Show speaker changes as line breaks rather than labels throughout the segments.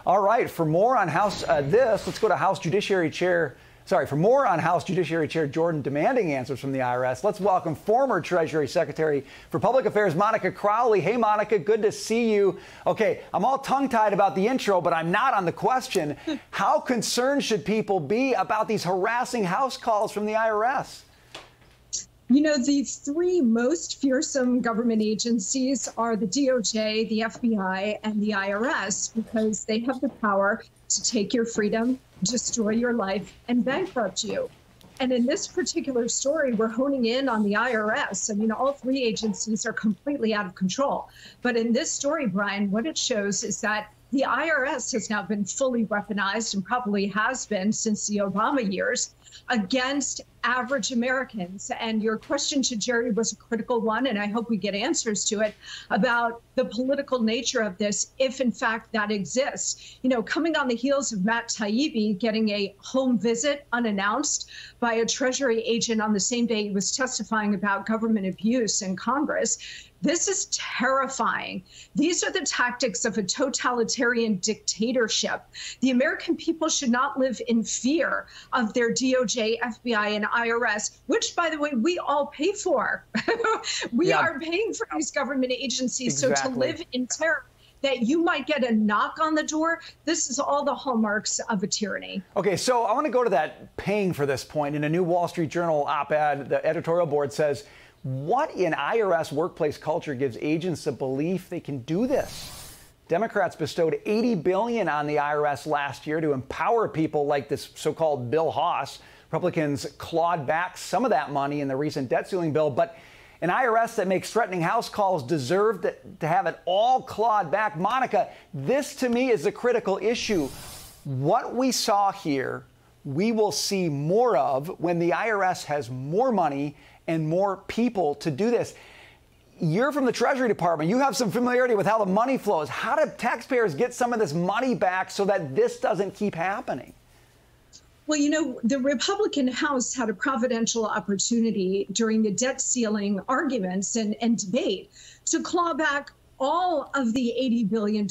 All right, for more on let's go to House Judiciary Chair. For more on House Judiciary Chair Jordan demanding answers from the IRS, let's welcome former Treasury Secretary for Public Affairs, Monica Crowley. Hey, Monica, good to see you. Okay, I'm all tongue-tied about the intro, but I'm not on the question. How concerned should people be about these harassing house calls from the IRS?
You know, the three most fearsome government agencies are the DOJ, the FBI, and the IRS, because they have the power to take your freedom, destroy your life, and bankrupt you. And in this particular story, we're honing in on the IRS. I mean, all three agencies are completely out of control. But in this story, Brian, what it shows is that the IRS has now been fully weaponized, and probably has been since the Obama years, against average Americans. And your question to Jerry was a critical one, and I hope we get answers to it, about the political nature of this, if in fact that exists. You know, coming on the heels of Matt Taibbi getting a home visit unannounced by a Treasury agent on the same day he was testifying about government abuse in Congress, this is terrifying. These are the tactics of a totalitarian dictatorship. The American people should not live in fear of their DOJ, FBI, and IRS, which, by the way, we all pay for. We are paying for these government agencies.
Exactly.
So to live in terror that you might get a knock on the door, this is all the hallmarks of a tyranny.
Okay, so I want to go to that paying for this point. In a new Wall Street Journal op-ed, the editorial board says, what in IRS workplace culture gives agents the belief they can do this? Democrats bestowed $80 billion on the IRS last year to empower people like this so-called Bill Haas. Republicans clawed back some of that money in the recent debt ceiling bill, but an IRS that makes threatening house calls deserved to have it all clawed back. Monica, this to me is a critical issue. What we saw here, we will see more of when the IRS has more money and more people to do this. You're from the Treasury Department. You have some familiarity with how the money flows. How do taxpayers get some of this money back so that this doesn't keep happening?
Well, you know, the Republican House had a providential opportunity during the debt ceiling arguments and debate to claw back all of the $80 billion.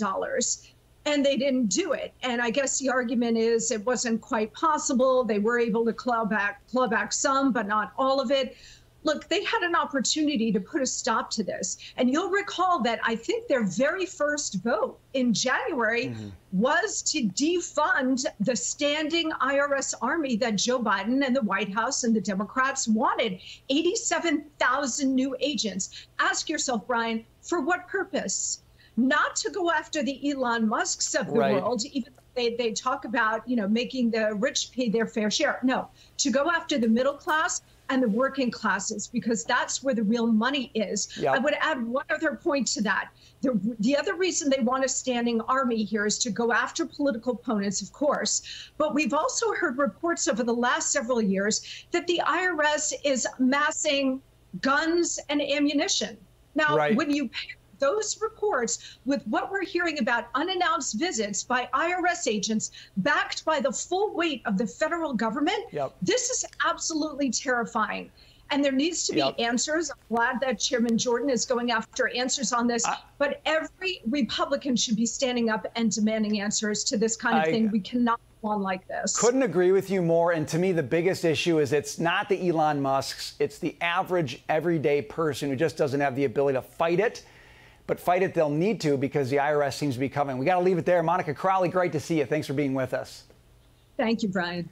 And they didn't do it. And I guess the argument is it wasn't quite possible. They were able to claw back some, but not all of it. Look, they had an opportunity to put a stop to this. And you'll recall that I think their very first vote in January was to defund the standing IRS army that Joe Biden and the White House and the Democrats wanted. 87,000 new agents. Ask yourself, Brian, for what purpose? Not to go after the Elon Musks of the world, even though they talk about, you know, making the rich pay their fair share. No, to go after the middle class and the working classes, because that's where the real money is. Yep. I would add one other point to that. The other reason they want a standing army here is to go after political opponents, of course. But we've also heard reports over the last several years that the IRS is amassing guns and ammunition. Now, when you pair those reports with what we're hearing about unannounced visits by IRS agents backed by the full weight of the federal government, this is absolutely terrifying. And there needs to be answers. I'm glad that Chairman Jordan is going after answers on this. But every Republican should be standing up and demanding answers to this kind of thing. We cannot go on like this.
Couldn't agree with you more. And to me, the biggest issue is it's not the Elon Musks. It's the average, everyday person who just doesn't have the ability to fight it. But fight it they'll need to, because the IRS seems to be coming. We got to leave it there. Monica Crowley, great to see you. Thanks for being with us.
Thank you, Brian.